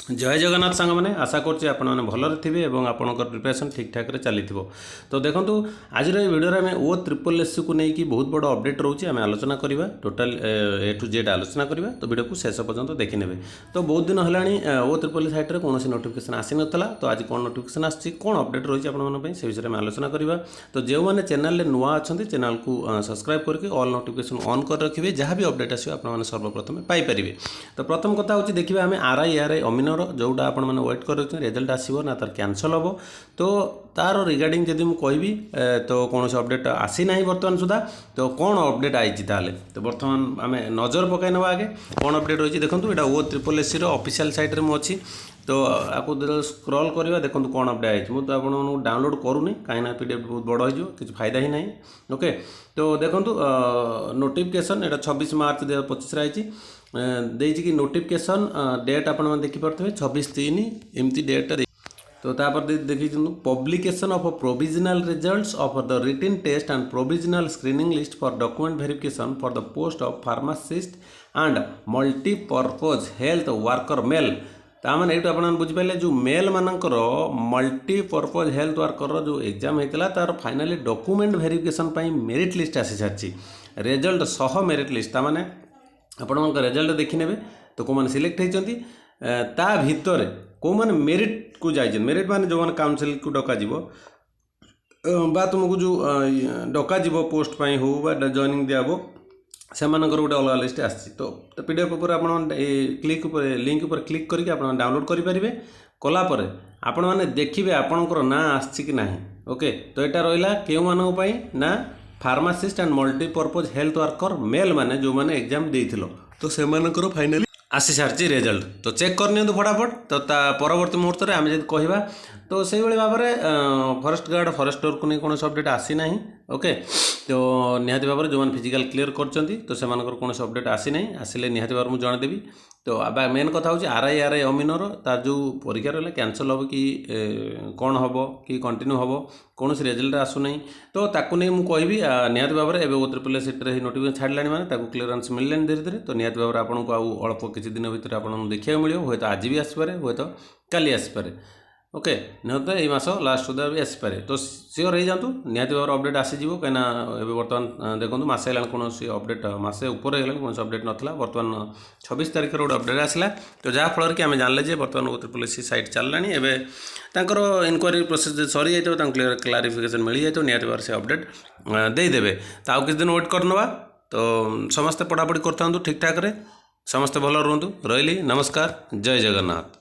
जय जगन्नाथ सांग मैंने आशा करछि आपण माने भलरे थिबे एवं आपनकर प्रिपरेशन ठीक ठाक रे चलीथिबो। तो देखंतु आज रे वीडियो रे ओ ट्रिपल एस को नेकी बहुत बड़ अपडेट रहउछि आमे आलोचना करिबा टोटल ए टू जेड आलोचना करिबा। तो वीडियो को शेष पर्यंत देखि नेबे। तो बहुत दिन हलाणी ओ ट्रिपल साइट रे कोनोसी नोटिफिकेशन आसी नतला। तो आज कोन नोटिफिकेशन आछि कोन अपडेट रहिछि आपण माने पई से विषय में आलोचना करिबा। तो जेउ माने चैनल रे नुवा अछंती चैनल को सब्सक्राइब करके ऑल नोटिफिकेशन ऑन कर रखिबे। जहाँ भी अपडेट आसीबो आपण माने सर्वप्रथम पाई परिबे। तो प्रथम कथा होछि देखिबा आमे आरआई अमीनर जोटा आपण मैंने वेट कर रिजल्ट आसो ना तार कैंसल हम। तो तार रिगार्डिंग जदि मुझे कहबी तो कौन से अपडेट आसी ना बर्तमान सुधा। तो कौन अपडेट आई तो बर्तमान आम नजर पकई ना आगे कौन अपडेट रही देखो यहाँ ओ ट्रिपल एस ऑफिशियल साइट रे मुझे। तो आपको स्क्रॉल करवा देखो कौन अपडेट आई मुझे तो आपको डाउनलोड करूनी कहीं पीडीएफ बहुत बड़ हो किसी फायदा ही ना। ओके तो देखो नोटिफिकेशन यहाँ 26 मार्च 2025 आई देती कि नोटिफिकेशन डेट आप देखिपे 26/3 एमती डेट। तो तापर देखी publication of provisional results of the written test and provisional screening list for document verification for the post of pharmacist and multipurpose health worker male. ताମାନେ ଏଇଠୁ ଆପଣ ବୁଝିପାରିଲେ जो मेल मानकर मल्टीपर्पज हेल्थ वर्कर जो एग्जाम होता तार finally document verification merit list आसी सारी रिजल्ट सह मेरिट लिस्ट ताମାନେ आपण रिजल्ट देखी नेबे। तो कौ मैंने सिलेक्ट होती ता भितर कौ मैंने मेरिट को जाइए मेरिट माने जो मैंने काउंसिल को डकाजी बा तुमको जो डकाजी पोस्ट पाई हो बा जॉइनिंग दियाबो से गोटे अलग लिस्ट आसी। तो पीडीएफ पर आप क्लिक लिंक पर क्लिक करके आप डाउनलोड करेंगे कलापर आपण मैंने देखिए आपणकर ना आसी कि ना। ओके तो यहाँ रहा क्यों मानी ना pharmacist and multipurpose health worker male माने जो मैंने एग्जाम देइथिलो तो से फाइनाली आसी सारी रिजल्ट। तो चेक करनी फटाफट। तो परवर्ती मुहूर्त में आम जब कहवा तो से भाव में फॉरेस्ट गार्ड फॉरेस्टर को नहीं कौन अपडेट आसी ना। ओके तो निहाती भाव में जो फिजिकल क्लियर कर से कौन अपडेट आसी ना आसिले निहाती भाव में जनदेवी। तो मेन कथा हूँ आरआई अमीनर तार जो परीक्षा रहा कैंसल हम कि कौन हम कि कंटिन्यू हम कौन रिजल्ट आसूना। तो ताकू नहीं मुझे कहबी निहाती भाव में एवं ट्रिपल एस नोटिफिकेशन छाड़ा मैंने क्लीयरेंस मिलने धीरे धीरे। तो निहाती भाव में आपको अल्प किसी दिन भितर आपको देखा मिले हे तो आज भी आसपे हे तो काली आसपे। ओके नहीं तो यही मास लास्ट सुधा भी आसपे। तो सियोर हो जातु निहाती भाव अपडेट आसीज कहीं बर्तमान देखो मसे है कौन अपडेट मसे उपर कौन अपडेट नाला बर्तमान 26 तारीख गोटे अपडेट आसला। तो जहाँफल कि आम जानले बर्तमान ट्रिपल एस साइट चलला एवं इनक्वारी प्रोसेस सरी जाए क्लारिफिकेशन मिल जाए निहाती भाव से अपडेट देदेवे। तो आउ किसी दिन वेट करनवा। तो समस्ते पढ़ापढ़ी करता ठीक ठाक समस्ते भल रुहतु रही नमस्कार जय जगन्नाथ।